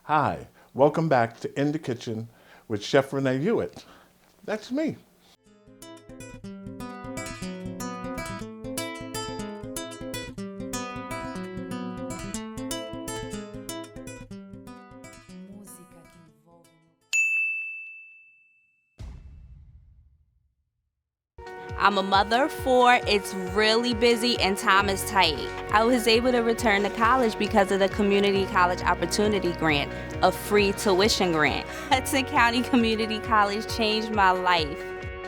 Hi, welcome back to In the Kitchen with Chef Renee Hewitt. That's me. I'm a mother of 4, it's really busy and time is tight. I was able to return to college because of the Community College Opportunity Grant, a free tuition grant. Hudson County Community College changed my life.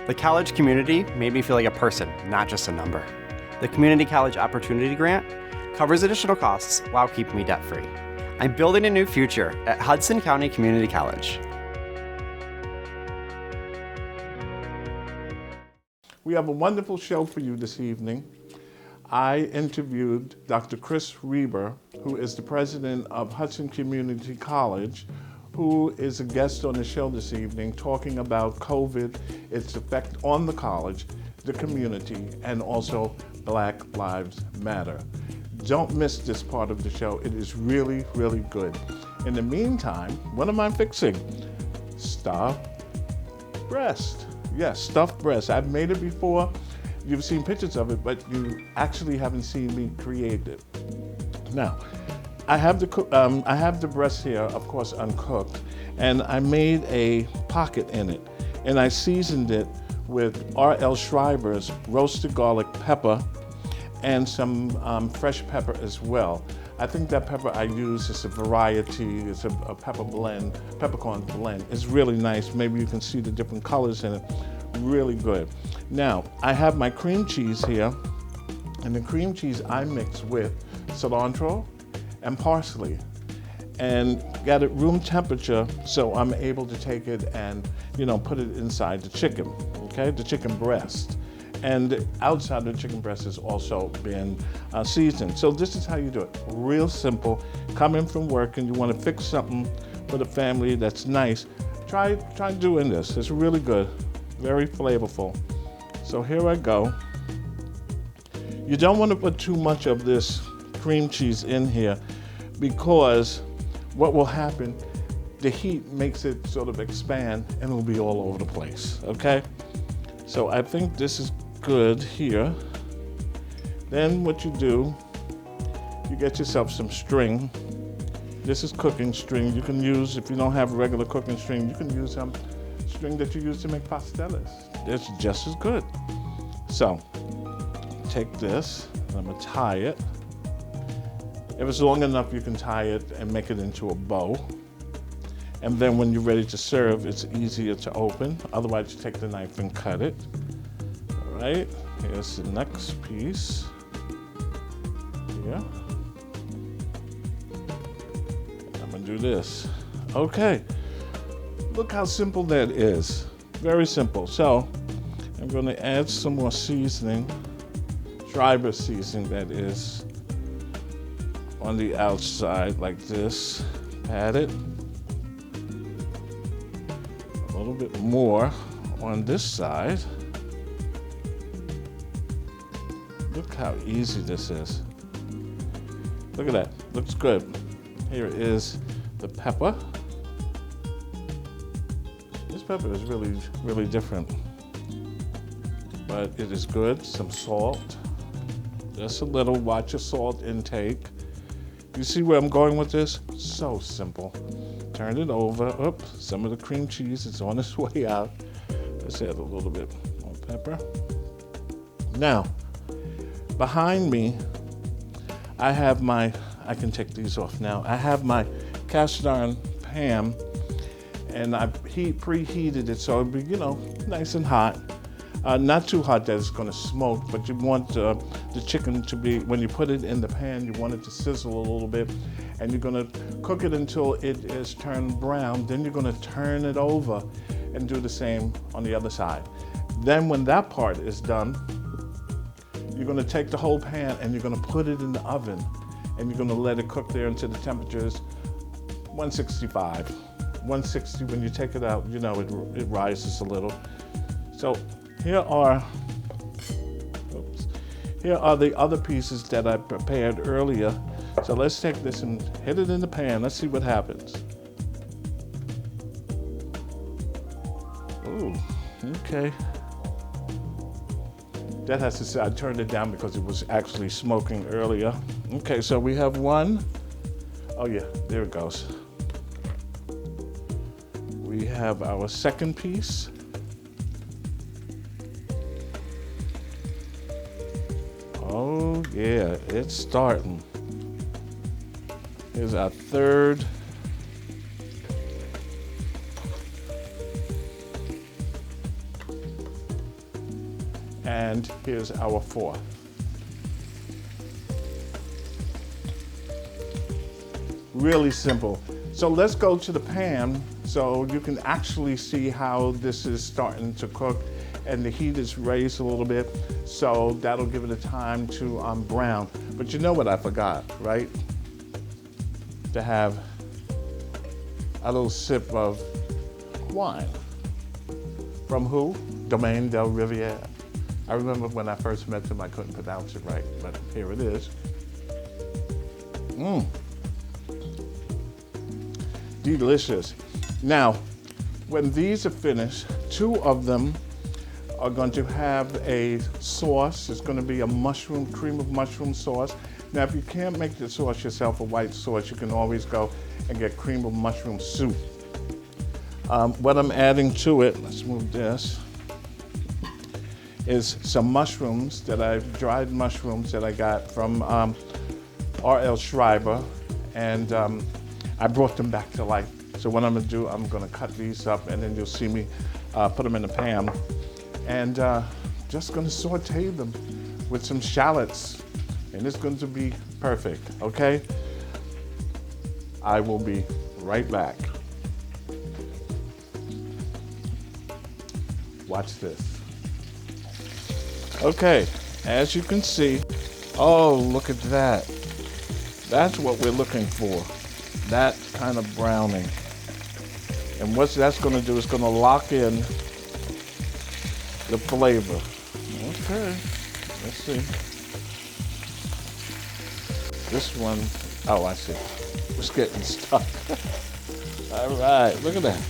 The college community made me feel like a person, not just a number. The Community College Opportunity Grant covers additional costs while keeping me debt-free. I'm building a new future at Hudson County Community College. We have a wonderful show for you this evening. I interviewed Dr. Chris Reber, who is the president of Hudson Community College, who is a guest on the show this evening talking about COVID, its effect on the college, the community, and also Black Lives Matter. Don't miss this part of the show. It is really, really good. In the meantime, what am I fixing? Stuffed breast. Yes, stuffed breast. I've made it before. You've seen pictures of it, but you actually haven't seen me create it. Now, I have the breast here, of course, uncooked, and I made a pocket in it, and I seasoned it with R.L. Schreiber's roasted garlic pepper and some fresh pepper as well. I think that pepper I use is a variety, it's a pepper blend, peppercorn blend. It's really nice. Maybe you can see the different colors in it. Really good. Now, I have my cream cheese here, and the cream cheese I mix with cilantro and parsley, and got it room temperature so I'm able to take it and, put it inside the chicken, okay? The chicken breast. And outside the chicken breast has also been seasoned. So this is how you do it. Real simple. Come in from work and you want to fix something for the family that's nice. Try doing this. It's really good. Very flavorful. So here I go. You don't want to put too much of this cream cheese in here because what will happen, the heat makes it sort of expand and it'll be all over the place, okay? So I think this is good here. Then what you do, you get yourself some string. This is cooking string. You can use, if you don't have regular cooking string, you can use some string that you use to make pastellas. It's just as good. So take this, and I'm gonna tie it. If it's long enough, you can tie it and make it into a bow. And then when you're ready to serve, it's easier to open. Otherwise, you take the knife and cut it. All right, here's the next piece. Here. I'm gonna do this. Okay, look how simple that is. Very simple. So I'm gonna add some more seasoning, Schreiber seasoning that is, on the outside like this. Add it. A little bit more on this side. Look how easy this is. Look at that, looks good. Here is the pepper. This pepper is really, really different, but it is good. Some salt, just a little, watch your salt intake. You see where I'm going with this? So simple. Turn it over. Oops, some of the cream cheese is on its way out. Let's add a little bit more pepper. Now, behind me, I have I can take these off now. I have my cast iron pan, and I preheated it so it'd be, nice and hot. Not too hot that it's gonna smoke, but you want the chicken to be, when you put it in the pan, you want it to sizzle a little bit, and you're gonna cook it until it is turned brown. Then you're gonna turn it over and do the same on the other side. Then when that part is done, you're gonna take the whole pan and you're gonna put it in the oven, and you're gonna let it cook there until the temperature's 165. 160, when you take it out, it rises a little. So here are the other pieces that I prepared earlier. So let's take this and hit it in the pan. Let's see what happens. Ooh, okay. That has to say, I turned it down because it was actually smoking earlier. Okay, so we have one. Oh yeah, there it goes. We have our second piece. Oh yeah, it's starting. Here's our third. And here's our fourth. Really simple. So let's go to the pan so you can actually see how this is starting to cook, and the heat is raised a little bit, so that'll give it a time to brown. But you know what I forgot, right? To have a little sip of wine. From who? Domaine del Riviere. I remember when I first met them, I couldn't pronounce it right, but here it is. Delicious. Now, when these are finished, two of them are going to have a sauce. It's going to be a mushroom, cream of mushroom sauce. Now, if you can't make the sauce yourself, a white sauce, you can always go and get cream of mushroom soup. What I'm adding to it, let's move this, is some mushrooms dried mushrooms that I got from R.L. Schreiber, and I brought them back to life. So what I'm gonna do, I'm gonna cut these up, and then you'll see me put them in the pan, and just gonna saute them with some shallots, and it's going to be perfect, okay? I will be right back. Watch this. Okay, as you can see, oh, look at that. That's what we're looking for, that kind of browning. And what that's gonna do is gonna lock in the flavor. Okay, let's see. This one, oh, I see. It's getting stuck. All right, look at that.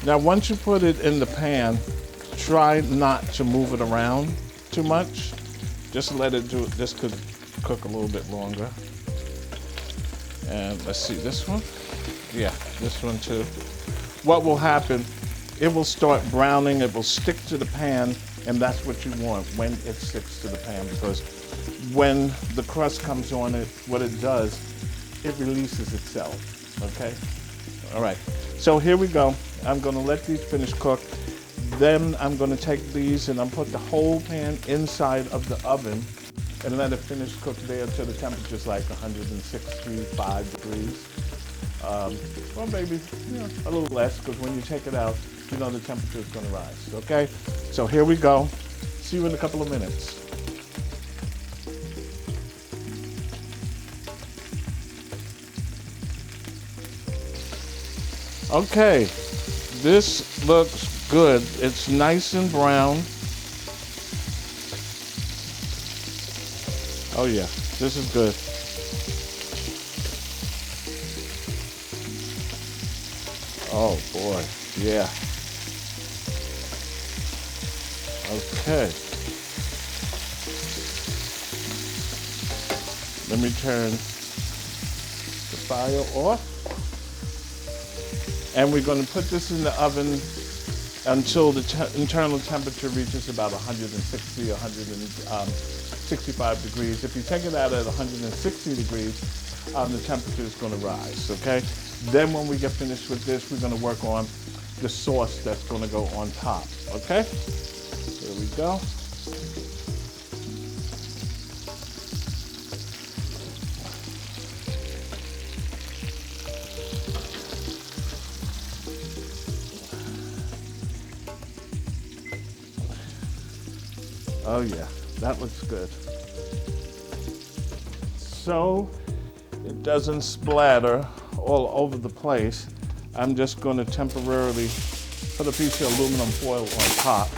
Now, once you put it in the pan, try not to move it around too much. Just let it do it. This could cook a little bit longer. And let's see, this one? Yeah, this one too. What will happen, it will start browning, it will stick to the pan, and that's what you want when it sticks to the pan, because when the crust comes on it, what it does, it releases itself, okay? All right, so here we go. I'm gonna let these finish cook. Then I'm gonna take these and I'm put the whole pan inside of the oven and let it finish cook there until the temperature's like 165 degrees. Or maybe a little less, because when you take it out, you know the temperature is gonna rise, okay? So here we go. See you in a couple of minutes. Okay, this looks good. It's nice and brown. Oh yeah, this is good. Oh boy, yeah. Okay. Let me turn the fire off. And we're going to put this in the oven until the internal temperature reaches about 160, 165 degrees. If you take it out at 160 degrees, the temperature is going to rise, okay? Then when we get finished with this, we're going to work on the sauce that's going to go on top, okay? Here we go. Oh yeah, that looks good. So it doesn't splatter all over the place, I'm just going to temporarily put a piece of aluminum foil on top.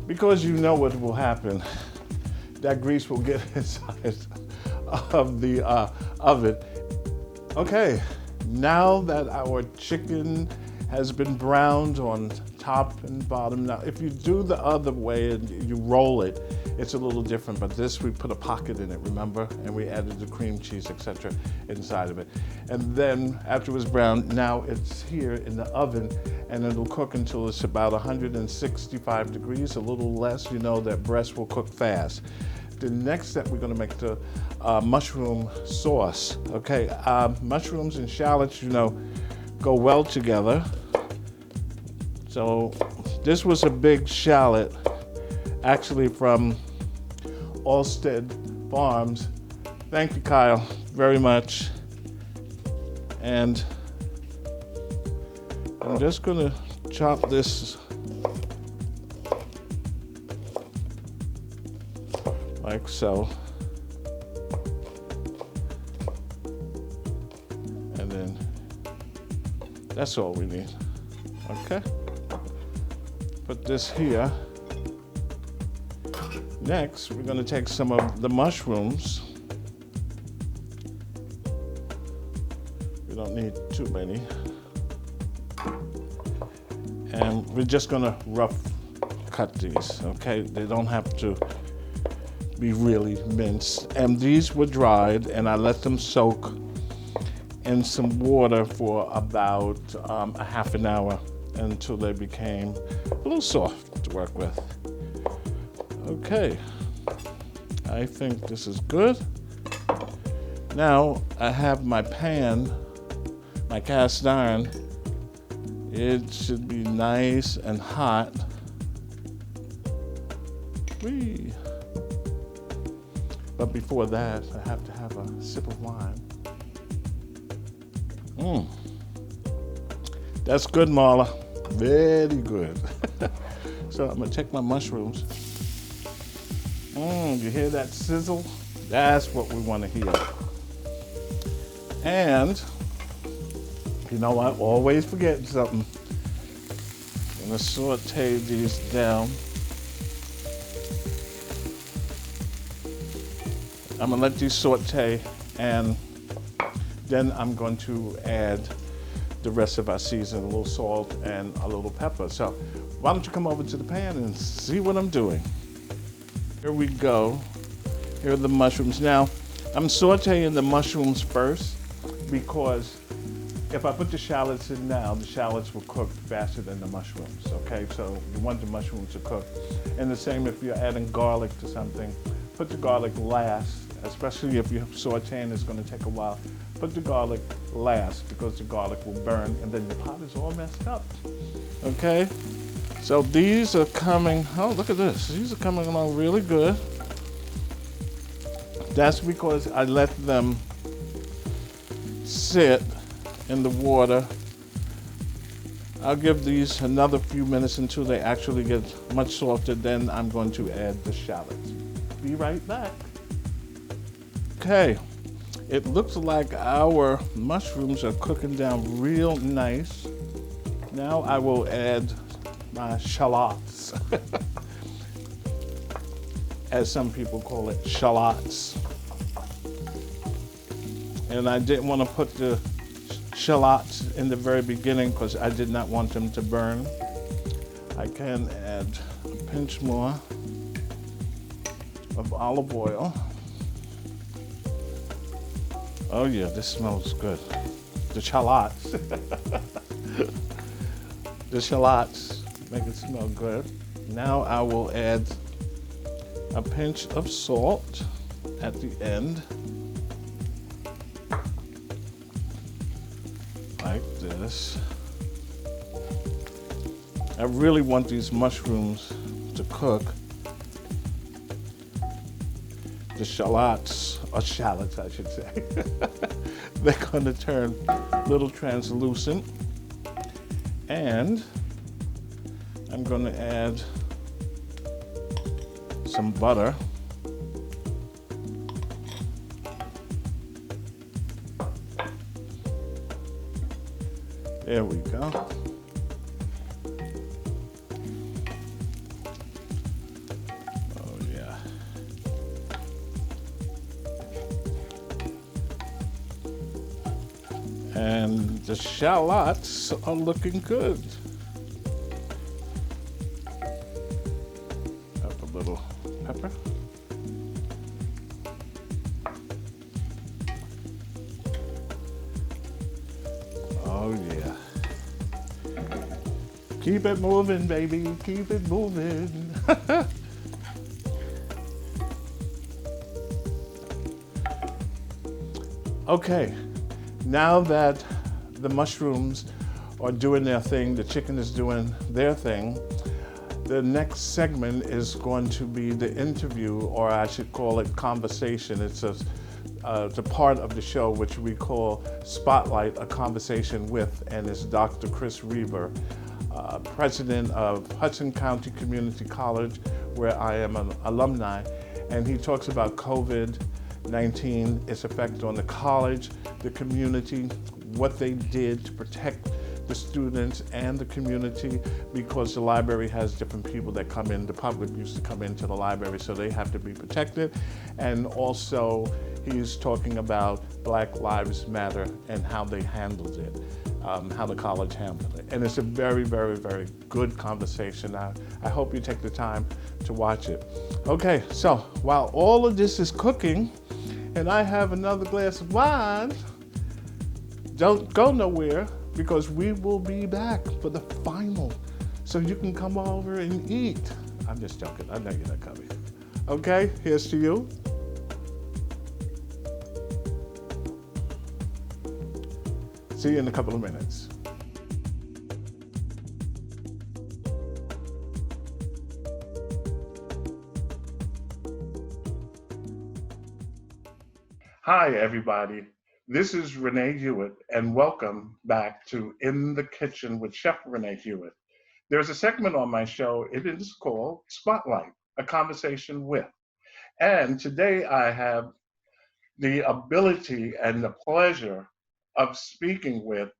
because you know what will happen. That grease will get inside of the oven. Okay, now that our chicken has been browned on top and bottom. Now, if you do the other way and you roll it, it's a little different, but this, we put a pocket in it, remember? And we added the cream cheese, etc. inside of it. And then after it was browned, now it's here in the oven, and it'll cook until it's about 165 degrees, a little less. You know that breast will cook fast. The next step, we're gonna make the mushroom sauce, okay? Mushrooms and shallots, you know, go well together. So this was a big shallot, actually from Allstead Farms. Thank you, Kyle, very much. And I'm just gonna chop this like so. And then that's all we need, okay? Put this here. Next, we're gonna take some of the mushrooms. We don't need too many. And we're just gonna rough cut these, okay? They don't have to be really minced. And these were dried, and I let them soak in some water for about a half an hour until they became a little soft to work with. Okay, I think this is good. Now I have my pan, my cast iron. It should be nice and hot. Whee! But before that, I have to have a sip of wine. That's good, Marla. Very good. So I'm gonna take my mushrooms. You hear that sizzle? That's what we want to hear. And you know, I always forget something. I'm gonna saute these down. I'm gonna let these saute, and then I'm going to add the rest of our seasoning, a little salt and a little pepper. So why don't you come over to the pan and see what I'm doing. Here we go. Here are the mushrooms. Now, I'm sauteing the mushrooms first because if I put the shallots in now, the shallots will cook faster than the mushrooms, okay? So you want the mushrooms to cook. And the same if you're adding garlic to something, put the garlic last, especially if you're sauteing, it's gonna take a while. Put the garlic last because the garlic will burn and then the pot is all messed up, okay? So these are coming, oh, look at this. These are coming along really good. That's because I let them sit in the water. I'll give these another few minutes until they actually get much softer. Then I'm going to add the shallots. Be right back. Okay, it looks like our mushrooms are cooking down real nice. Now I will add my shallots, as some people call it, shallots. And I didn't want to put the shallots in the very beginning because I did not want them to burn. I can add a pinch more of olive oil. Oh yeah, this smells good. The shallots. The shallots make it smell good. Now I will add a pinch of salt at the end. Like this. I really want these mushrooms to cook. The shallots, or shallots I should say, they're gonna turn a little translucent. And I'm gonna add some butter. There we go. The shallots are looking good. Up a little pepper. Oh yeah. Keep it moving, baby. Keep it moving. Okay, now that the mushrooms are doing their thing, the chicken is doing their thing, the next segment is going to be the interview, or I should call it conversation. It's the part of the show which we call Spotlight, a conversation with, and it's Dr. Chris Reber, president of Hudson County Community College, where I am an alumni, and he talks about COVID-19, its effect on the college, the community, what they did to protect the students and the community, because the library has different people that come in. The public used to come into the library, so they have to be protected. And also, he's talking about Black Lives Matter and how they handled it, how the college handled it. And it's a very, very, very good conversation. I hope you take the time to watch it. Okay, so while all of this is cooking, and I have another glass of wine, don't go nowhere, because we will be back for the final. So you can come over and eat. I'm just joking, I know you're not coming. Okay, here's to you. See you in a couple of minutes. Hi, everybody. This is Renee Hewitt, and welcome back to In the Kitchen with Chef Renee Hewitt. There's a segment on my show, it is called Spotlight, a conversation with. And today I have the ability and the pleasure of speaking with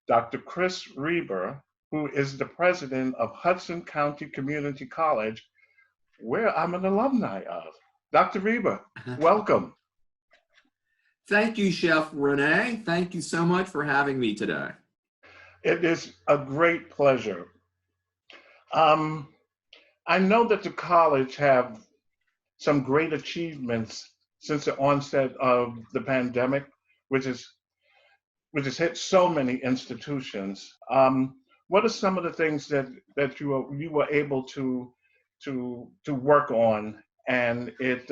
Dr. Chris Reber, who is the president of Hudson County Community College, where I'm an alumni of. Dr. Reber, welcome. Thank you, Chef Renee. Thank you so much for having me today. It is a great pleasure. I know that the college have some great achievements since the onset of the pandemic, which has hit so many institutions. What are some of the things that you were able to work on, and it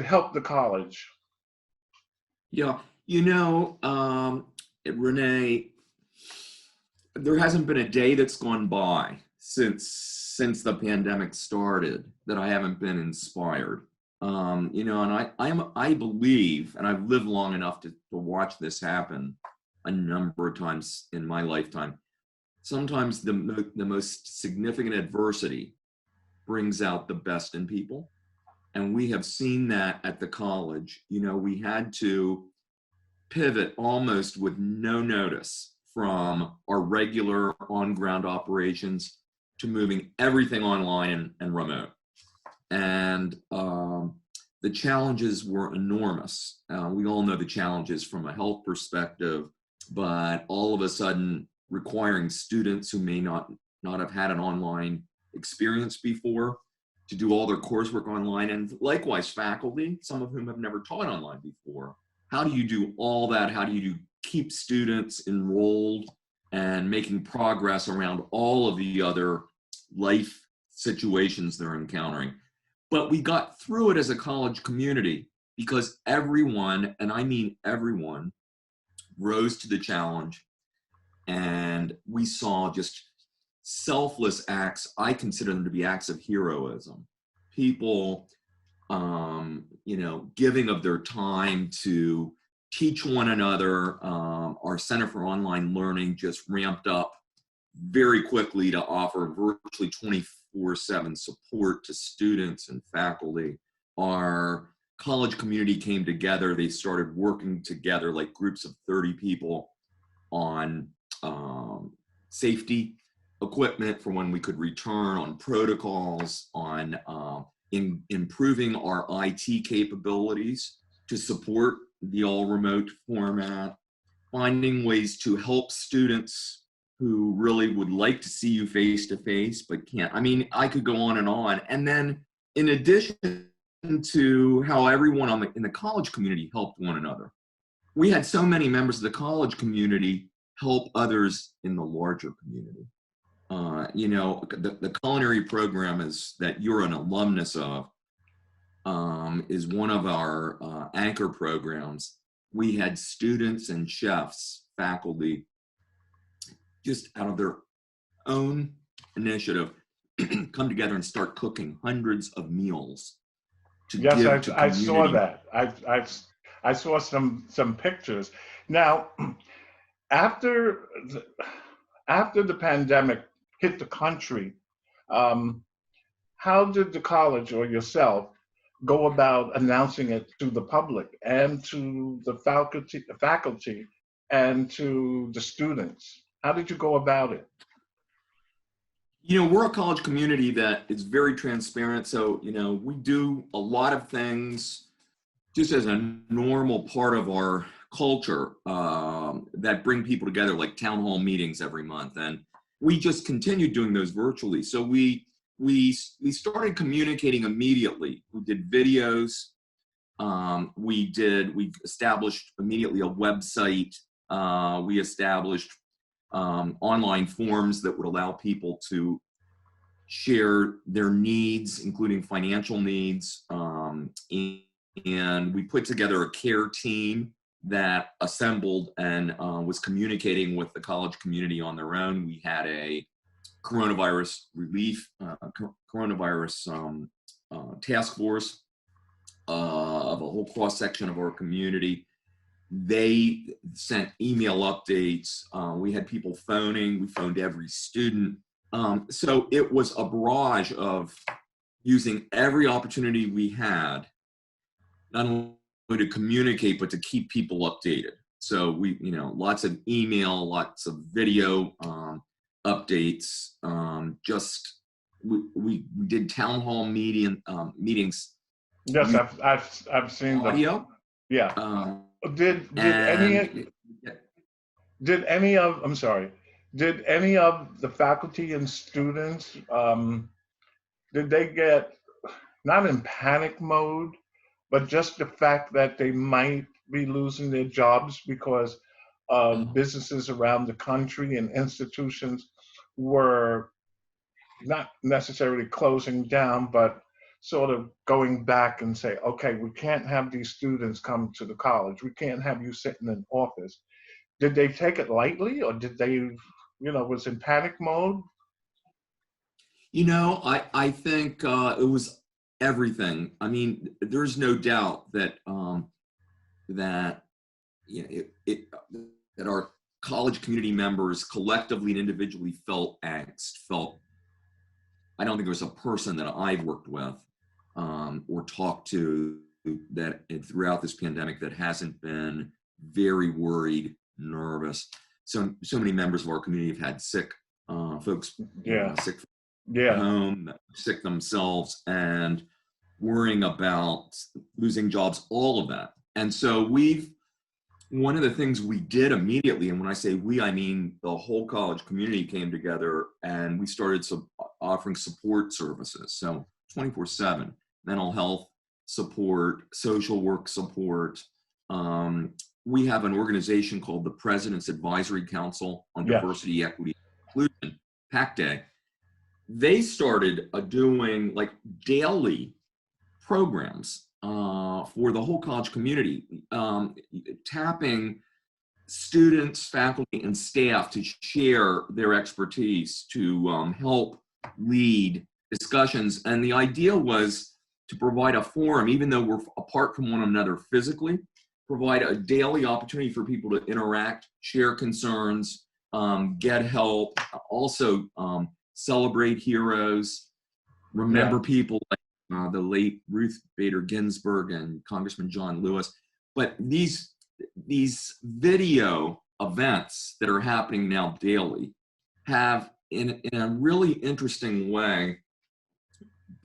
helped the college? Yeah, Renee, there hasn't been a day that's gone by since the pandemic started that I haven't been inspired. And I believe, and I've lived long enough to watch this happen a number of times in my lifetime. Sometimes the most significant adversity brings out the best in people. And we have seen that at the college. We had to pivot almost with no notice from our regular on-ground operations to moving everything online and remote. And the challenges were enormous. We all know the challenges from a health perspective, but all of a sudden requiring students who may not have had an online experience before to do all their coursework online, and likewise faculty, some of whom have never taught online before. How do you do all that? How do you keep students enrolled and making progress around all of the other life situations they're encountering? But we got through it as a college community because everyone, and I mean everyone, rose to the challenge, and we saw just selfless acts. I consider them to be acts of heroism. People, giving of their time to teach one another. Our Center for Online Learning just ramped up very quickly to offer virtually 24/7 support to students and faculty. Our college community came together. They started working together like groups of 30 people on safety equipment for when we could return, on protocols, on improving our IT capabilities to support the all remote format. finding ways to help students who really would like to see you face to face but can't. I mean, I could go on. And then in addition to how everyone in the college community helped one another, we had so many members of the college community help others in the larger community. You know, the culinary program that you're an alumnus of is one of our anchor programs. We had students and chefs, faculty, just out of their own initiative, come together and start cooking hundreds of meals to give to I saw community. that. I saw some pictures. Now, after the pandemic hit the country, how did the college or yourself go about announcing it to the public and to the faculty and to the students? How did you go about it? You know, we're a college community that is very transparent. So, you know, we do a lot of things just as a normal part of our culture that bring people together, like town hall meetings every month. And we just continued doing those virtually. So we started communicating immediately. We did videos. We established immediately a website. We established online forums that would allow people to share their needs, including financial needs. And we put together a care team that assembled and was communicating with the college community on their own. We had a coronavirus relief, task force of a whole cross section of our community. They sent email updates. We had people phoning. We phoned every student. So it was a barrage of using every opportunity we had, not only to communicate, but to keep people updated. So we, you know, lots of email, lots of video updates. We did town hall meetings. Yes, I've seen audio. Yeah. Did any of the faculty and students did they get, not in panic mode, but just the fact that they might be losing their jobs because businesses around the country and institutions were not necessarily closing down, but sort of going back and say, okay, we can't have these students come to the college. We can't have you sit in an office. Did they take it lightly, or did they, you know, was in panic mode? You know, I think it was everything. I mean, there's no doubt that that you know, that our college community members collectively and individually felt angst. I don't think there was a person that I've worked with or talked to that throughout this pandemic that hasn't been very worried, nervous. So many members of our community have had sick folks, sick at home, sick themselves, and worrying about losing jobs, all of that. And so one of the things we did immediately, and when I say we, I mean the whole college community came together and we started offering support services. So 24/7, mental health support, social work support. We have an organization called the President's Advisory Council on Diversity, Equity, and Inclusion, PAC-DAY. They started doing like daily programs for the whole college community, tapping students, faculty, and staff to share their expertise, to help lead discussions. And the idea was to provide a forum, even though we're apart from one another physically, provide a daily opportunity for people to interact, share concerns, get help, also celebrate heroes, remember people like the late Ruth Bader Ginsburg and Congressman John Lewis. But these video events that are happening now daily have, in a really interesting way,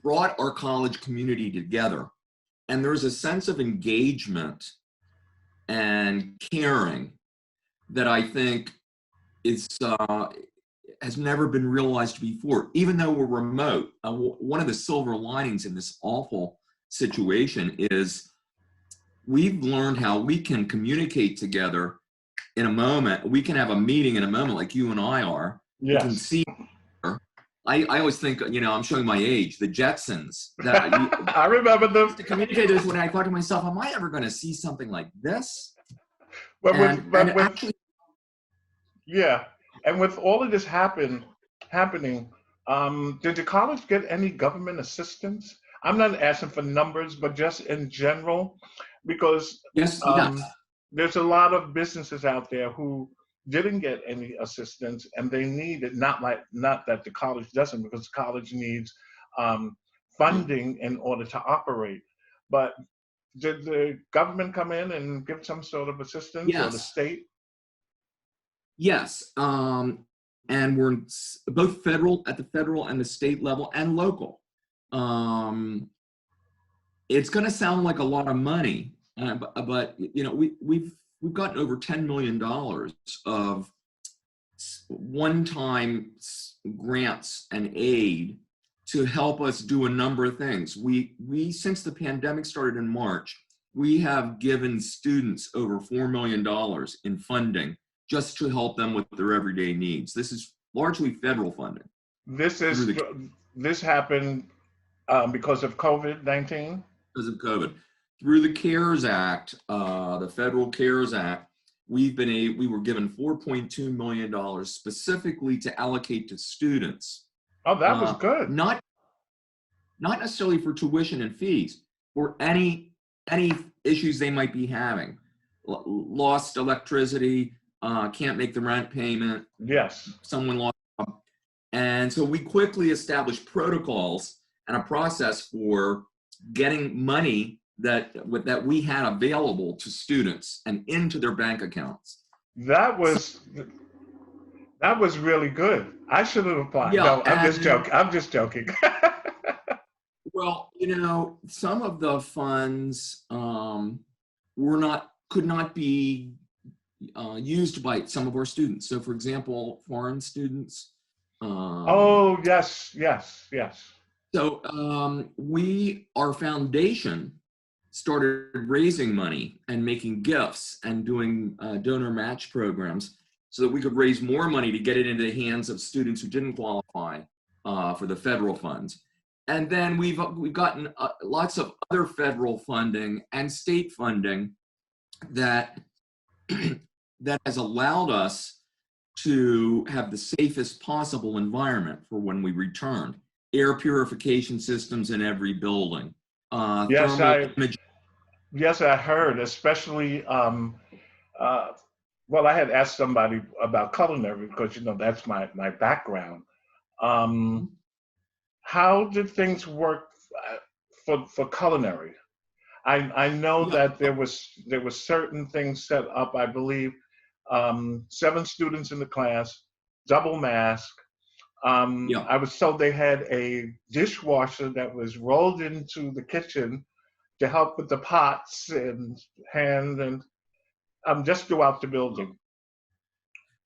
brought our college community together. And there's a sense of engagement and caring that I think is has never been realized before, even though we're remote. One of the silver linings in this awful situation is we've learned how we can communicate together in a moment. We can have a meeting in a moment like you and I are. We can Yes. see. I always think, I'm showing my age, the Jetsons. That I remember them. to communicate this when I thought to myself, am I ever going to see something like this? But And actually, yeah, and with all of this happening, did the college get any government assistance? I'm not asking for numbers, but just in general, because yes, um, yes. there's a lot of businesses out there who didn't get any assistance, and they need it. Not that the college doesn't, because the college needs funding in order to operate. But did the government come in and give some sort of assistance, or the Yes. state? Yes. And we're both at the federal and the state level and local. It's going to sound like a lot of money, but we've gotten over $10 million of one-time grants and aid to help us do a number of things. We since the pandemic started in March, we have given students over $4 million in funding just to help them with their everyday needs. This is largely federal funding. This happened because of COVID-19. Because of COVID, through the CARES Act, the federal CARES Act, we were given $4.2 million specifically to allocate to students. Oh, that was good. Not necessarily for tuition and fees, for any issues they might be having. Lost electricity, can't make the rent payment. Yes. Someone lost. And so we quickly established protocols and a process for getting money that we had available to students and into their bank accounts. That was really good. I should have applied. Yeah, No, I'm just joking. Well, some of the funds could not be used by some of our students. So, for example, foreign students. Oh, yes. So our foundation started raising money and making gifts and doing donor match programs so that we could raise more money to get it into the hands of students who didn't qualify for the federal funds. And then we've gotten lots of other federal funding and state funding that that has allowed us to have the safest possible environment for when we return. Air purification systems in every building. Yes, I heard, especially, well, I had asked somebody about culinary because, that's my background. How did things work for culinary? I know that there was certain things set up, I believe, 7 students in the class, double mask. I was told they had a dishwasher that was rolled into the kitchen to help with the pots and hand and just throughout the building.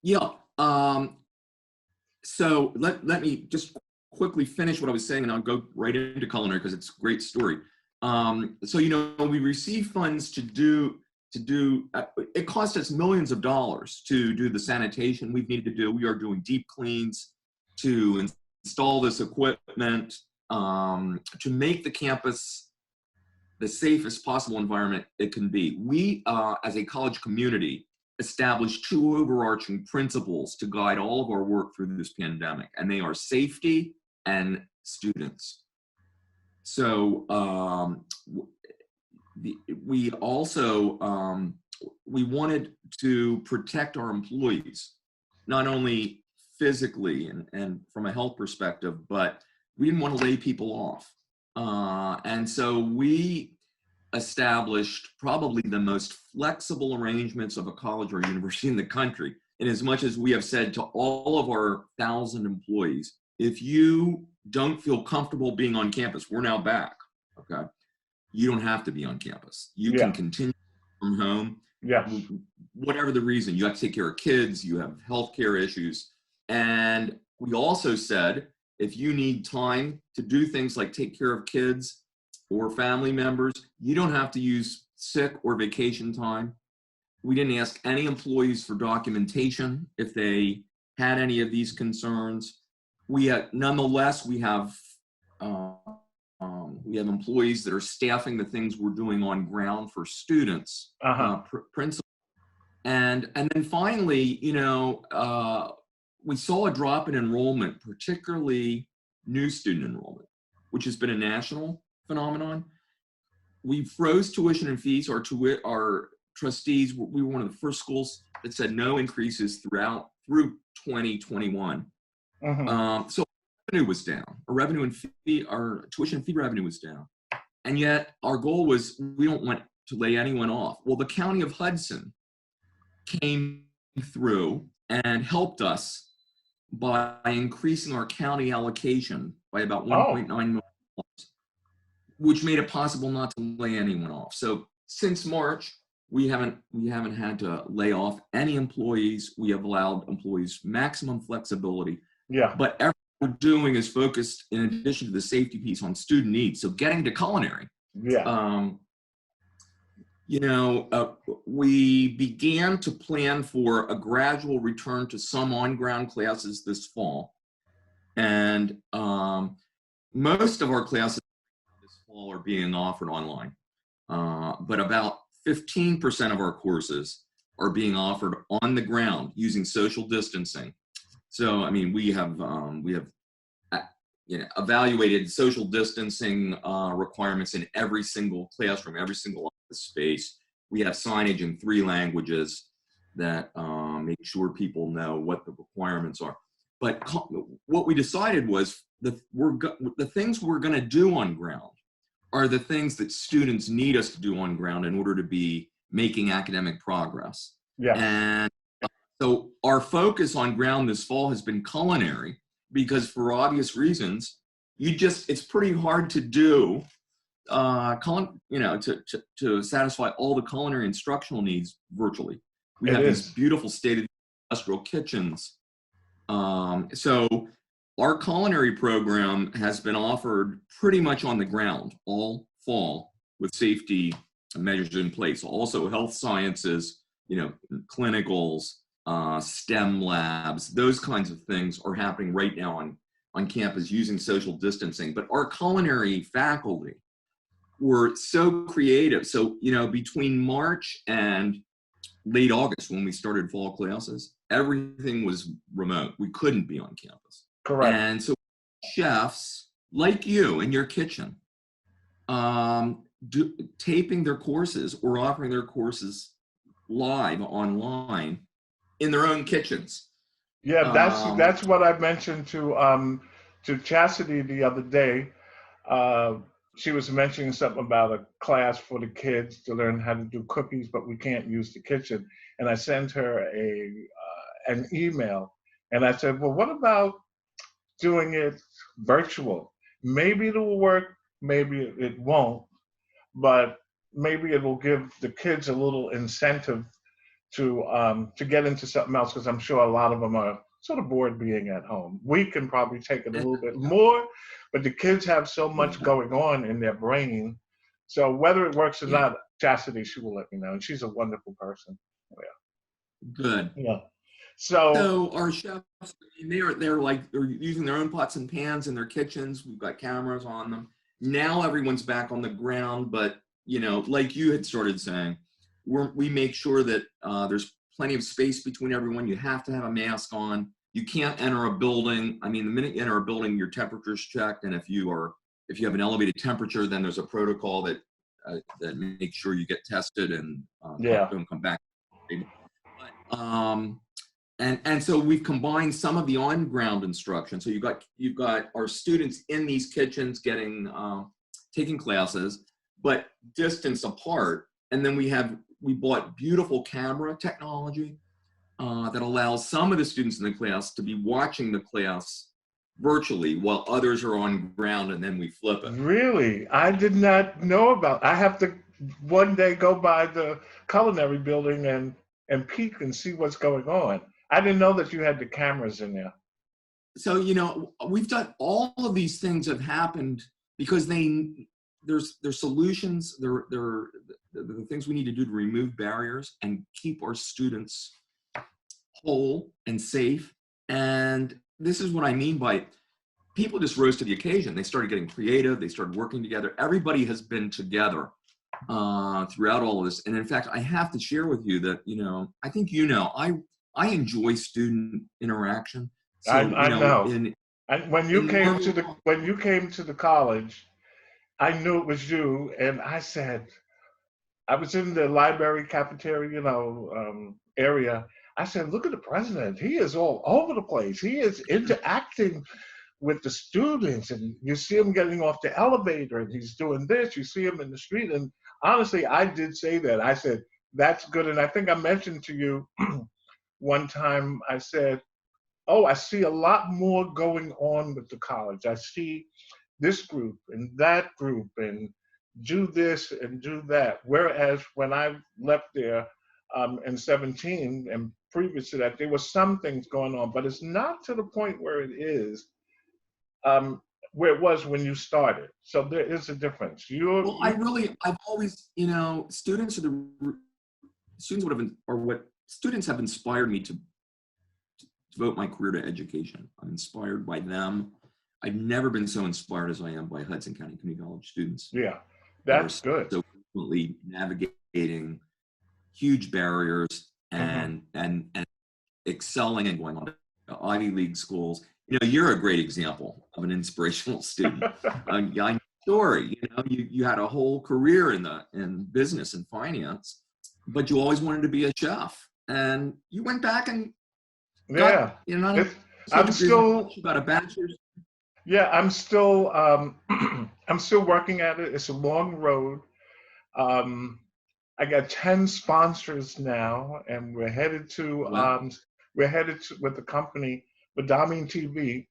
Yeah. So let me just quickly finish what I was saying, and I'll go right into culinary because it's a great story. So we receive funds to do. It cost us millions of dollars to do the sanitation we've needed to do. We are doing deep cleans to install this equipment to make the campus the safest possible environment it can be. We, as a college community, established 2 overarching principles to guide all of our work through this pandemic, and they are safety and students. So we also, we wanted to protect our employees, not only physically and from a health perspective, but we didn't want to lay people off. And so we established probably the most flexible arrangements of a college or university in the country, in as much as we have said to all of our 1,000 employees, if you don't feel comfortable being on campus, we're now back, okay? You don't have to be on campus. You can continue from home. Yes. Whatever the reason, you have to take care of kids, you have healthcare issues. And we also said, if you need time to do things like take care of kids or family members, you don't have to use sick or vacation time. We didn't ask any employees for documentation if they had any of these concerns. Nonetheless, we have employees that are staffing the things we're doing on ground for students, principals. And then finally, we saw a drop in enrollment, particularly new student enrollment, which has been a national phenomenon. We froze tuition and fees. Our trustees, we were one of the first schools that said no increases through 2021. So revenue was down. Our tuition and fee revenue was down. And yet our goal was, we don't want to lay anyone off. Well, the County of Hudson came through and helped us by increasing our county allocation by about $1.9 million, which made it possible not to lay anyone off. So since March, we haven't had to lay off any employees. We have allowed employees maximum flexibility. Yeah. But everything we're doing is focused, in addition to the safety piece, on student needs. So getting to culinary. Yeah. We began to plan for a gradual return to some on-ground classes this fall. And most of our classes this fall are being offered online. But about 15% of our courses are being offered on the ground using social distancing. So, we have evaluated social distancing requirements in every single classroom, every single office space. We have signage in 3 languages that make sure people know what the requirements are. But what we decided was the things we're going to do on ground are the things that students need us to do on ground in order to be making academic progress. Yeah. And so our focus on ground this fall has been culinary, because for obvious reasons, it's pretty hard to do, to satisfy all the culinary instructional needs virtually. We have these beautiful state-of-the-art industrial kitchens. So our culinary program has been offered pretty much on the ground all fall with safety measures in place. Also health sciences, clinicals, STEM labs, those kinds of things are happening right now on campus using social distancing. But our culinary faculty were so creative. So, between March and late August, when we started fall classes, everything was remote. We couldn't be on campus. Correct. And so chefs like you in your kitchen, taping their courses or offering their courses live online in their own kitchens. Yeah, that's what I mentioned to Chastity the other day. She was mentioning something about a class for the kids to learn how to do cookies, but we can't use the kitchen. And I sent her an email, and I said, well, what about doing it virtual? Maybe it will work, maybe it won't, but maybe it will give the kids a little incentive to get into something else, because I'm sure a lot of them are sort of bored being at home. We can probably take it a little bit more, but the kids have so much going on in their brain. So whether it works or not, Chastity, she will let me know. And she's a wonderful person. Yeah. Good. Yeah. So our chefs, they're using their own pots and pans in their kitchens. We've got cameras on them. Now everyone's back on the ground, but like you had started saying, we make sure that there's plenty of space between everyone. You have to have a mask on. You can't enter a building. The minute you enter a building, your temperature's checked, and if you have an elevated temperature, then there's a protocol that makes sure you get tested and don't come back. And so we've combined some of the on-ground instruction. So you've got our students in these kitchens taking classes, but distance apart. And then we bought beautiful camera technology that allows some of the students in the class to be watching the class virtually while others are on ground, and then we flip it. Really? I did not know about. I have to one day go by the culinary building and peek and see what's going on. I didn't know that you had the cameras in there. So, you know, we've done all of these things have happened because there's solutions, there the things we need to do to remove barriers and keep our students whole and safe. And this is what I mean by people just rose to the occasion. They started getting creative. They started working together. Everybody has been together throughout all of this. And in fact, I have to share with you that, you know, I think, you know, I enjoy student interaction. So, I know. And when you came to the college, I knew it was you, and I said, I was in the library cafeteria, area. I said, look at the president. He is all over the place. He is interacting with the students, and you see him getting off the elevator, and he's doing this. You see him in the street, and honestly, I did say that. I said, that's good. And I think I mentioned to you one time, I said, oh, I see a lot more going on with the college. I see this group and that group and do this and do that. Whereas when I left there in 17 and previous to that, there were some things going on, but it's not to the point where it is, where it was when you started. So there is a difference. I've always, you know, students have inspired me to devote my career to education. I'm inspired by them. I've never been so inspired as I am by Hudson County Community College students. Yeah, that's good. So frequently navigating huge barriers and excelling and going on to Ivy League schools. You know, you're a great example of an inspirational student. I know your story. You know, you had a whole career in business and finance, but you always wanted to be a chef, and you went back and got, you know, I'm still got a bachelor's. Yeah, I'm still I'm still working at it. It's a long road. I got 10 sponsors now, and we're headed to with the company Badami TV.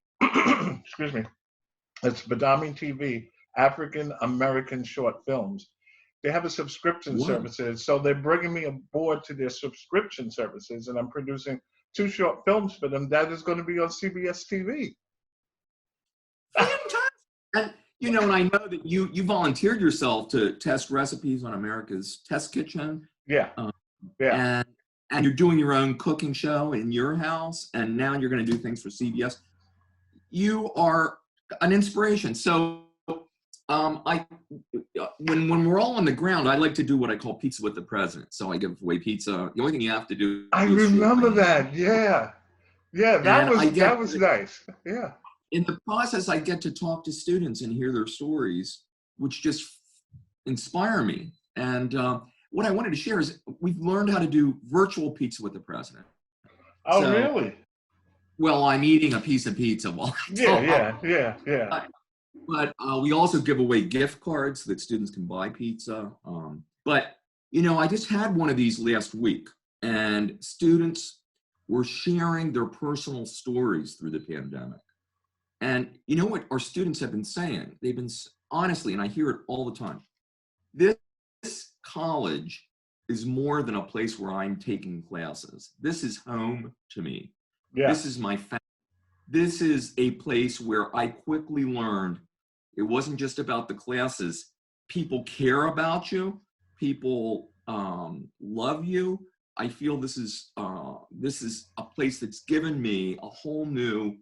Excuse me. It's Badami TV, African American Short Films. They have a subscription services, so they're bringing me aboard to their subscription services, and I'm producing 2 short films for them that is going to be on CBS TV. Fantastic. And you know, and I know that you volunteered yourself to test recipes on America's Test Kitchen. Yeah. And you're doing your own cooking show in your house, and now you're going to do things for CBS. You are an inspiration. So when we're all on the ground, I like to do what I call pizza with the president. So I give away pizza. The only thing you have to do. I remember that. Yeah. Yeah, that was nice. Yeah. In the process, I get to talk to students and hear their stories, which just inspire me. And what I wanted to share is we've learned how to do virtual pizza with the president. Oh, so, really? Well, I'm eating a piece of pizza while I talk. Yeah. But we also give away gift cards so that students can buy pizza. But, you know, I just had one of these last week, and students were sharing their personal stories through the pandemic. And you know what our students have been saying? They've been, honestly, and I hear it all the time, this college is more than a place where I'm taking classes. This is home to me. Yeah. This is my family. This is a place where I quickly learned it wasn't just about the classes. People care about you. People love you. I feel this is a place that's given me a whole new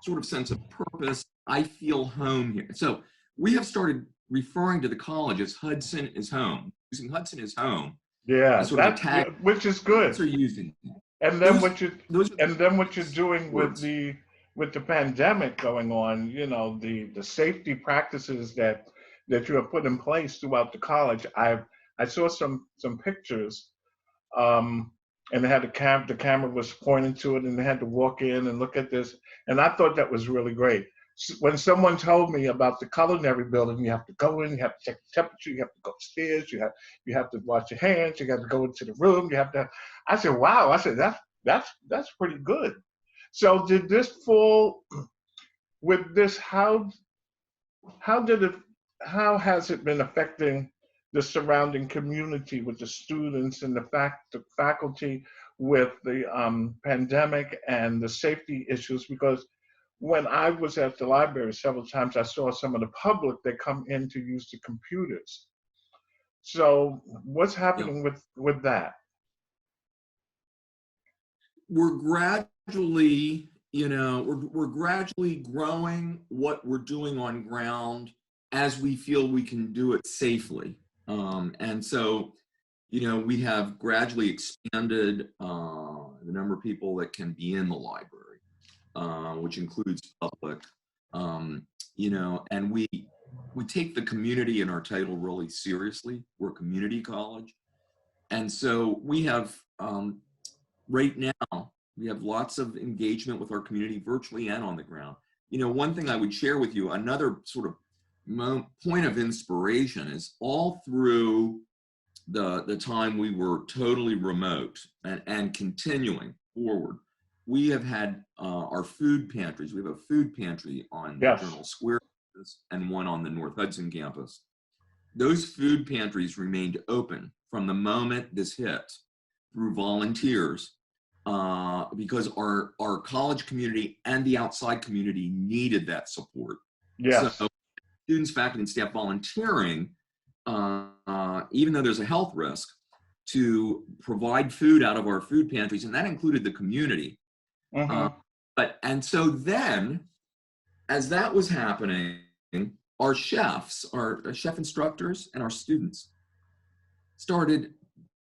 sort of sense of purpose. I feel home here. So we have started referring to the college as Hudson is home, using Hudson is home. Yeah, which is good. Are using. And then what you're doing with the pandemic going on, you know, the safety practices that you have put in place throughout the college. I saw some pictures, and they had the camera was pointing to it, and they had to walk in and look at this, and I thought that was really great. When someone told me about the culinary building, you have to go in, you have to check the temperature, you have to go upstairs, you have to wash your hands, you have to go into the room, I said, wow, I said that's pretty good. So did this fall with this? How has it been affecting the surrounding community with the students and the faculty with the pandemic and the safety issues, because when I was at the library several times, I saw some of the public that come in to use the computers. So what's Yeah. happening with that? We're gradually, we're gradually growing what we're doing on ground as we feel we can do it safely. And so, we have gradually expanded the number of people that can be in the library, which includes public, and we take the community in our title really seriously. We're a community college. And so we have, right now, we have lots of engagement with our community virtually and on the ground. One thing I would share with you, another sort of point of inspiration is all through the time we were totally remote and continuing forward, we have had our food pantries. We have a food pantry on the Yes. Journal Square campus and one on the North Hudson campus. Those food pantries remained open from the moment this hit through volunteers, because our college community and the outside community needed that support. Yes. So students, faculty, and staff volunteering, even though there's a health risk, to provide food out of our food pantries, and that included the community. And so then, as that was happening, our chefs, our chef instructors, and our students started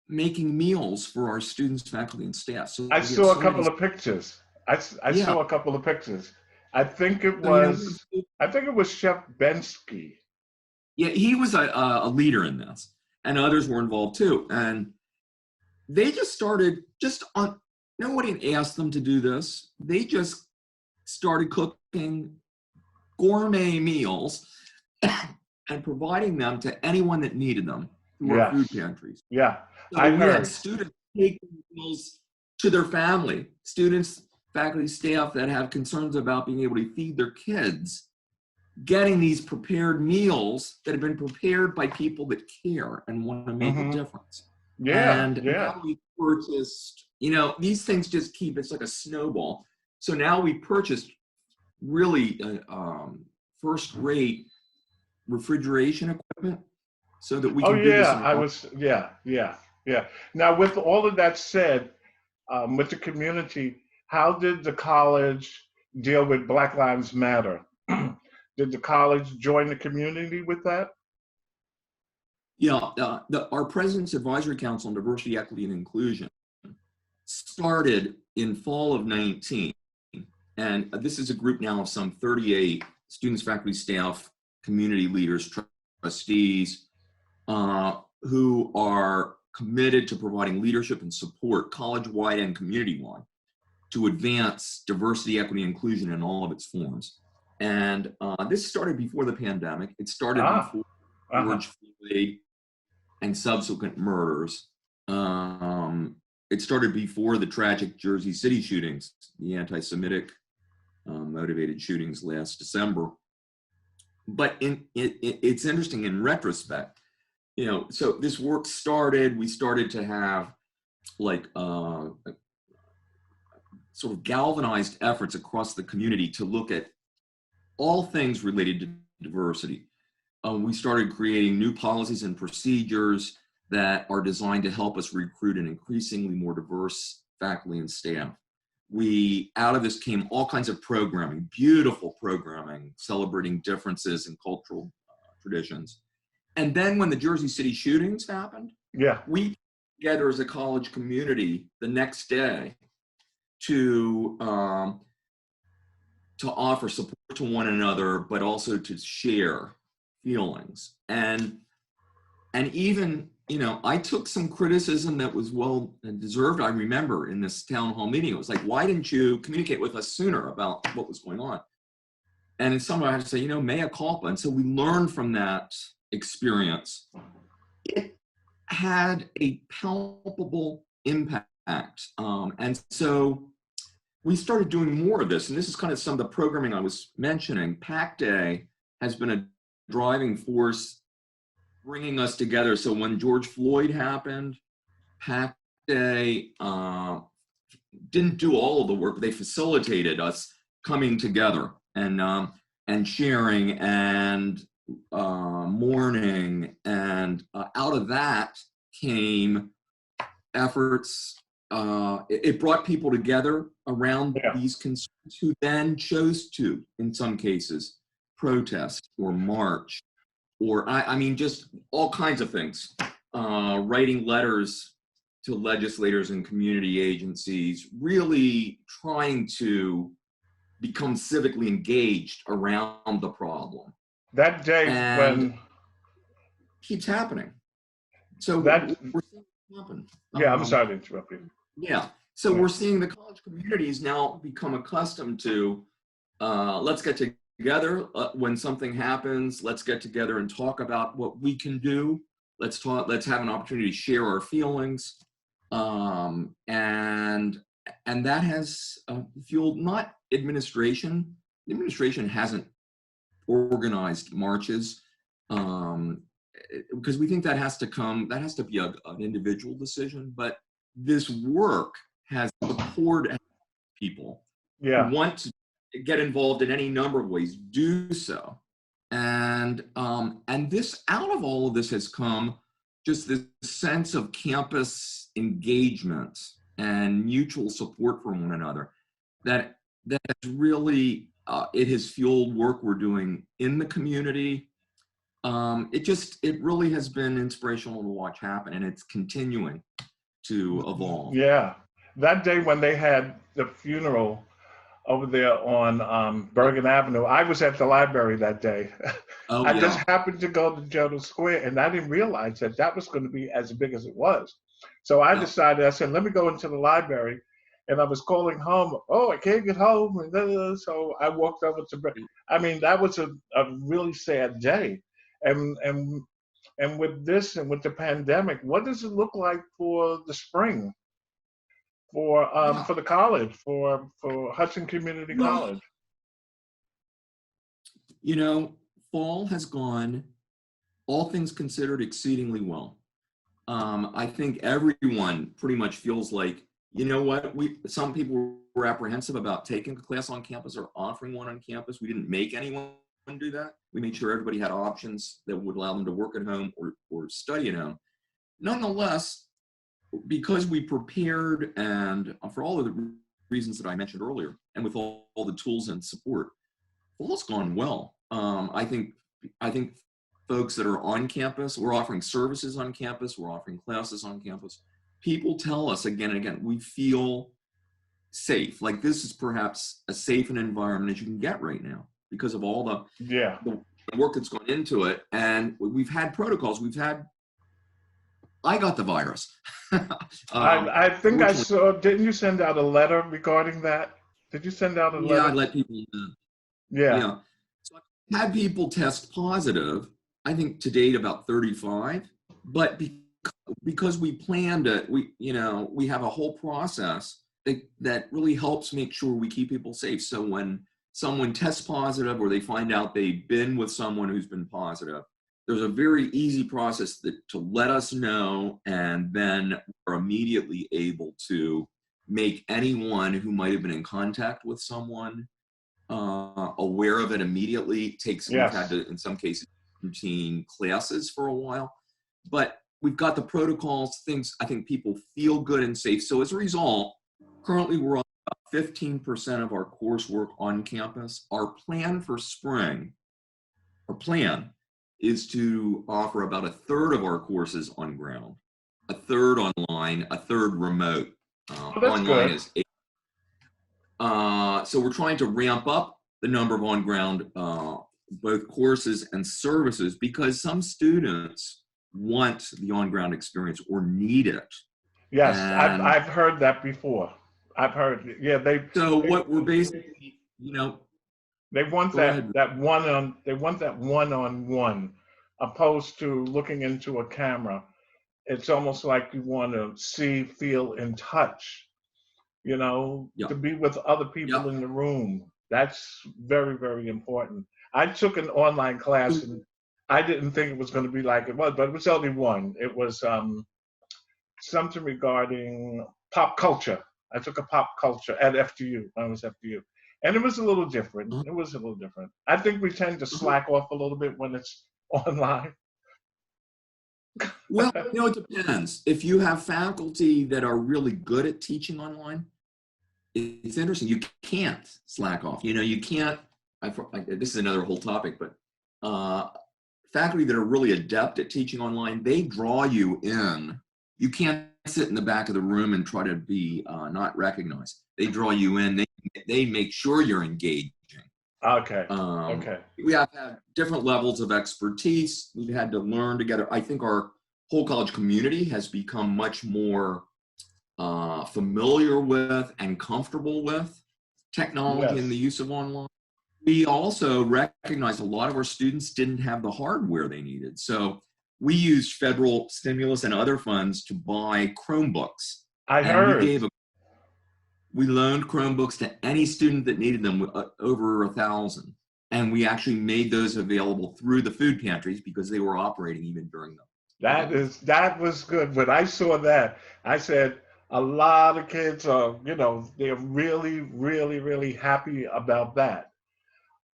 making meals for our students, faculty, and staff. So I saw a couple of pictures. I saw a couple of pictures. I think it was Chef Bensky. Yeah, he was a leader in this, and others were involved too. And they just started nobody asked them to do this. They just started cooking gourmet meals and providing them to anyone that needed them through our food pantries. Yeah, so we had students taking meals to their family, students, faculty, staff that have concerns about being able to feed their kids, getting these prepared meals that have been prepared by people that care and want to make a difference. Now we purchased, these things just keep, it's like a snowball. So now we purchased really first-rate refrigeration equipment so that we can do this. Now, with all of that said, with the community, how did the college deal with Black Lives Matter? Did the college join the community with that? Yeah, our President's Advisory Council on Diversity, Equity, and Inclusion started in fall of 19. And this is a group now of some 38 students, faculty, staff, community leaders, trustees, who are committed to providing leadership and support college-wide and community-wide to advance diversity, equity, and inclusion in all of its forms. And this started before the pandemic. It started before George Floyd and subsequent murders. It started before the tragic Jersey City shootings, the anti-Semitic motivated shootings last December. But it's interesting in retrospect, so this work started, we started to have sort of galvanized efforts across the community to look at all things related to diversity. We started creating new policies and procedures that are designed to help us recruit an increasingly more diverse faculty and staff. Out of this came all kinds of programming, beautiful programming, celebrating differences in cultural traditions. And then when the Jersey City shootings happened, we came together as a college community the next day to offer support to one another, but also to share feelings. And even, I took some criticism that was well deserved. I remember in this town hall meeting, it was like, why didn't you communicate with us sooner about what was going on? And in some way I had to say, mea culpa. And so we learned from that experience. It had a palpable impact. And so we started doing more of this. And this is kind of some of the programming I was mentioning. Pack Day has been a driving force bringing us together. So when George Floyd happened, PAC Day didn't do all of the work, but they facilitated us coming together and sharing and mourning, and out of that came efforts. It brought people together around these concerns, who then chose to, in some cases, protest or march, or I mean, just all kinds of things. Writing letters to legislators and community agencies, really trying to become civically engaged around the problem. That day And when keeps happening. So that we're seeing it happen. yeah, I'm sorry to interrupt you. Yeah. So we're seeing the college communities now become accustomed to, let's get together when something happens. Let's get together and talk about what we can do. Let's have an opportunity to share our feelings. And that has fueled not administration. The administration hasn't organized marches, because we think that has to be an individual decision. But this work has poured people who want to get involved in any number of ways, do so. And this, out of all of this has come just this sense of campus engagement and mutual support for one another that has really, it has fueled work we're doing in the community. It really has been inspirational to watch happen, and it's continuing to evolve. Yeah, that day when they had the funeral over there on Bergen Avenue, I was at the library that day. Oh, I just happened to go to Jodo Square, and I didn't realize that was going to be as big as it was. So I decided, I said, let me go into the library. And I was calling home, oh, I can't get home. And so I walked over to, I mean, that was a really sad day. And with this and with the pandemic, what does it look like for the spring? For the college, for Hudson Community College? You know, fall has gone, all things considered, exceedingly well. I think everyone pretty much feels like, you know what, some people were apprehensive about taking a class on campus or offering one on campus. We didn't make anyone do that. We made sure everybody had options that would allow them to work at home or study at home. Nonetheless, because we prepared, and for all of the reasons that I mentioned earlier, and with all the tools and support, fall's gone well. I think folks that are on campus, we're offering services on campus, we're offering classes on campus. People tell us again and again, we feel safe. Like this is perhaps as safe an environment as you can get right now because of all the work that's gone into it. And we've had protocols. I got the virus. I think I saw, didn't you send out a letter regarding that? Did you send out a letter? Yeah, I let people know. Yeah. So I've had people test positive, I think to date about 35, but because we planned it, we have a whole process that really helps make sure we keep people safe. So when someone tests positive or they find out they've been with someone who's been positive, there's a very easy process to let us know, and then we're immediately able to make anyone who might have been in contact with someone aware of it immediately. We've had to, in some cases, routine classes for a while, but we've got the protocols, things. I think people feel good and safe. So as a result, currently we're on about 15% of our coursework on campus. Our plan for spring, is to offer about a third of our courses on ground, a third online, a third remote. That's online good. is 8. So we're trying to ramp up the number of on-ground both courses and services because some students want the on-ground experience or need it. Yes, I've heard that before. I've heard, what we're basically, they want that one-on-one, opposed to looking into a camera. It's almost like you want to see, feel, and touch, to be with other people in the room. That's very, very important. I took an online class I didn't think it was going to be like it was, but it was only one. It was something regarding pop culture. I took a pop culture at FDU. I was FDU. And it was a little different. Uh-huh. It was a little different. I think we tend to Uh-huh. slack off a little bit when it's online. Well, it depends. If you have faculty that are really good at teaching online, it's interesting. You can't slack off. You can't. This is another whole topic, but faculty that are really adept at teaching online, they draw you in. You can't sit in the back of the room and try to be not recognized. They draw you in. They make sure you're engaging. Okay. Okay. We have had different levels of expertise. We've had to learn together. I think our whole college community has become much more familiar with and comfortable with technology and the use of online. We also recognize a lot of our students didn't have the hardware they needed. So we used federal stimulus and other funds to buy Chromebooks. I heard. We loaned Chromebooks to any student that needed them, over 1,000. And we actually made those available through the food pantries because they were operating even during them. That was good. When I saw that, I said, a lot of kids are, they're really, really, really happy about that.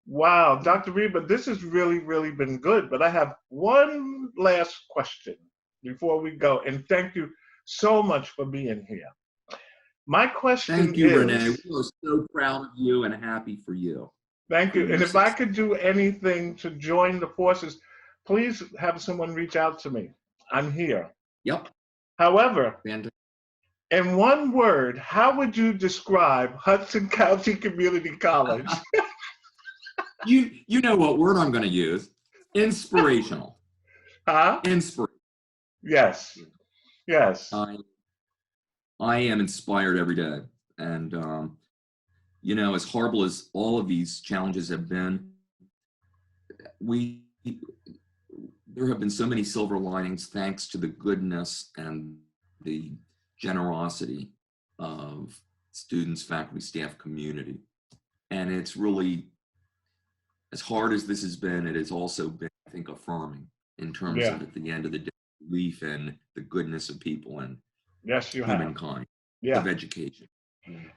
Wow, Dr. Reber, this has really, really been good. But I have one last question before we go. And thank you so much for being here. My question is... Thank you, Renee. We are so proud of you and happy for you. Thank you. And if I could do anything to join the forces, please have someone reach out to me. I'm here. Yep. However, Fantastic. In one word, how would you describe Hudson County Community College? You know what word I'm going to use. Inspirational. Huh? Inspirational. Yes. Yes. I am inspired every day. And, as horrible as all of these challenges have been, there have been so many silver linings thanks to the goodness and the generosity of students, faculty, staff, community. And it's really, as hard as this has been, it has also been, I think, affirming in terms of, at the end of the day, belief in the goodness of people and humankind, of education.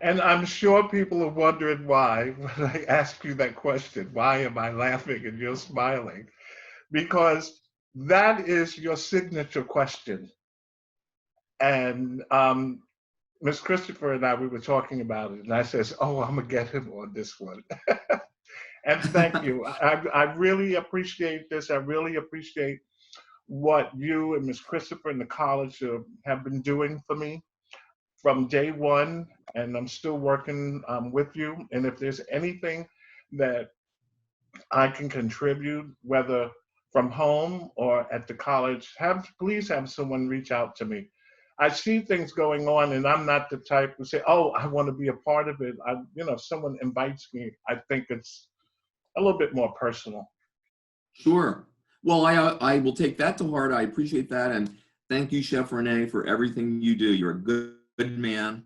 And I'm sure people are wondering why, when I ask you that question, why am I laughing and you're smiling? Because that is your signature question. And Ms. Christopher and I, we were talking about it, and I says, oh, I'm gonna get him on this one. And thank you. I really appreciate this. I really appreciate what you and Ms. Christopher and the college have been doing for me from day one, and I'm still working with you. And if there's anything that I can contribute, whether from home or at the college, please have someone reach out to me. I see things going on, and I'm not the type to say, oh, I want to be a part of it. If someone invites me, I think it's a little bit more personal. Sure. Well, I will take that to heart. I appreciate that. And thank you, Chef Renee, for everything you do. You're a good man,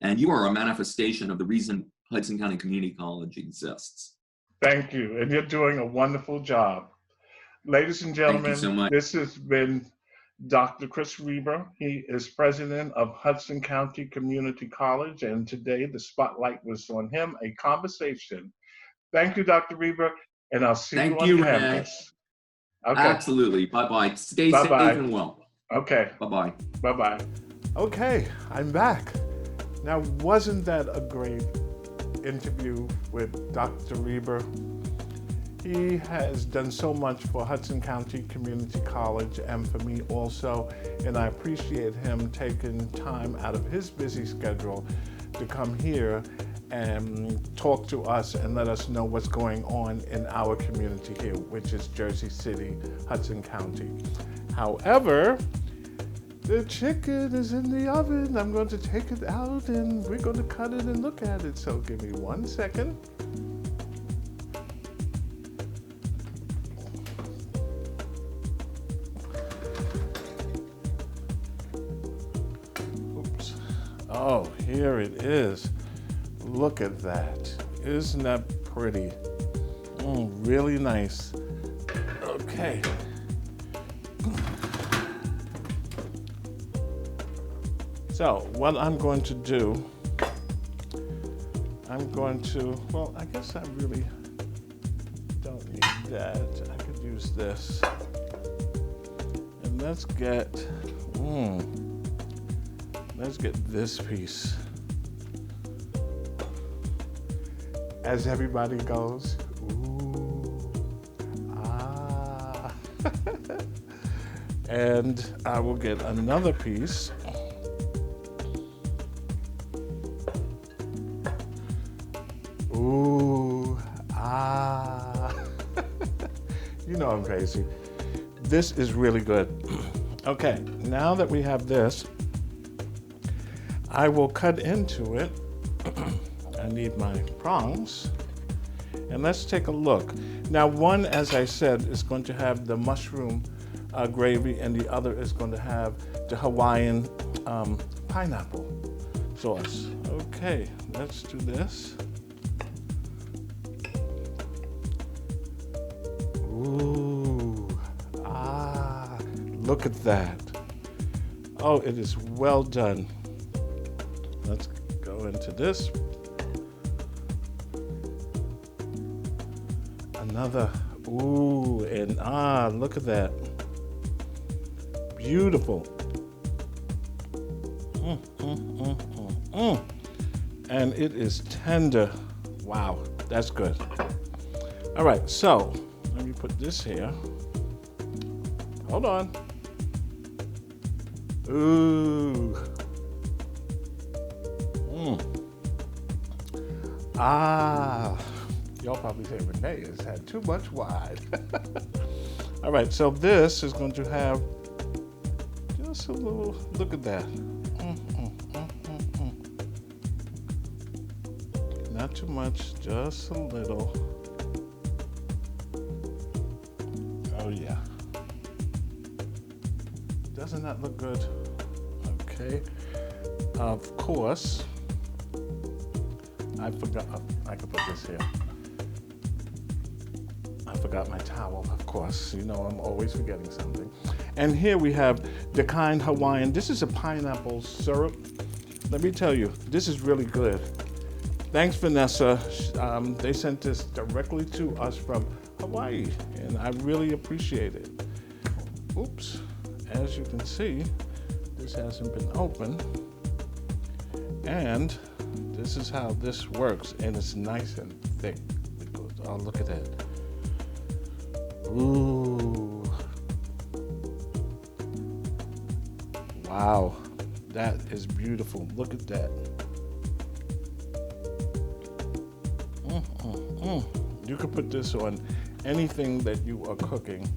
and you are a manifestation of the reason Hudson County Community College exists. Thank you. And you're doing a wonderful job. Ladies and gentlemen, thank you so much. This has been Dr. Chris Reber. He is president of Hudson County Community College, and today the spotlight was on him, a conversation. Thank you, Dr. Reber, and I'll see you on campus. Okay. Absolutely. Bye-bye. Stay safe and well. Okay. Bye-bye. Bye-bye. Okay, I'm back. Now, wasn't that a great interview with Dr. Reber? He has done so much for Hudson County Community College and for me also, and I appreciate him taking time out of his busy schedule to come here and talk to us and let us know what's going on in our community here, which is Jersey City, Hudson County. However, the chicken is in the oven. I'm going to take it out and we're going to cut it and look at it. So give me 1 second. Oops. Oh, here it is. Look at that. Isn't that pretty? Really nice. Okay. Okay. So what I'm going to do, well, I guess I really don't need that. I could use this. And let's get this piece. As everybody goes, ooh, ah. And I will get another piece. Ooh, ah. You know I'm crazy. This is really good. Okay, now that we have this, I will cut into it. I need my prongs. And let's take a look. Now one, as I said, is going to have the mushroom gravy, and the other is going to have the Hawaiian pineapple sauce. Okay, let's do this. Ooh, ah, look at that. Oh, it is well done. Let's go into this. Another, ooh, and ah, look at that. Beautiful. And it is tender. Wow, that's good. All right, so let me put this here. Hold on. Ooh. Ah. Y'all probably say Renee has had too much wine. All right, so this is going to have just a little, look at that. Not too much, just a little. Oh yeah. Doesn't that look good? Okay. Of course, I forgot, I could put this here. I forgot my towel, of course. You know, I'm always forgetting something. And here we have the kind Hawaiian. This is a pineapple syrup. Let me tell you, this is really good. Thanks, Vanessa. They sent this directly to us from Hawaii, and I really appreciate it. Oops, as you can see, this hasn't been opened. And this is how this works, and it's nice and thick. Oh, look at that. Ooh. Wow, that is beautiful. Look at that. You could put this on anything that you are cooking.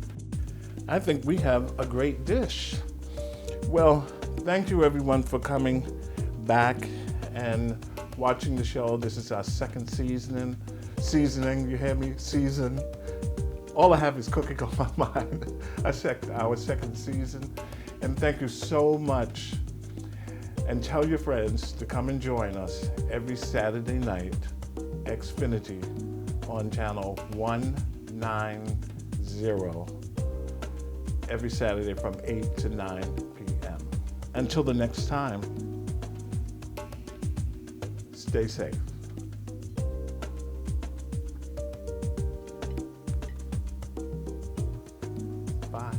I think we have a great dish. Well, thank you everyone for coming back and watching the show. This is our second seasoning, you hear me? Season. All I have is cooking on my mind. Our second season. And thank you so much. And tell your friends to come and join us every Saturday night, Xfinity, on channel 190. Every Saturday from 8 to 9 p.m. Until the next time, stay safe. Bye.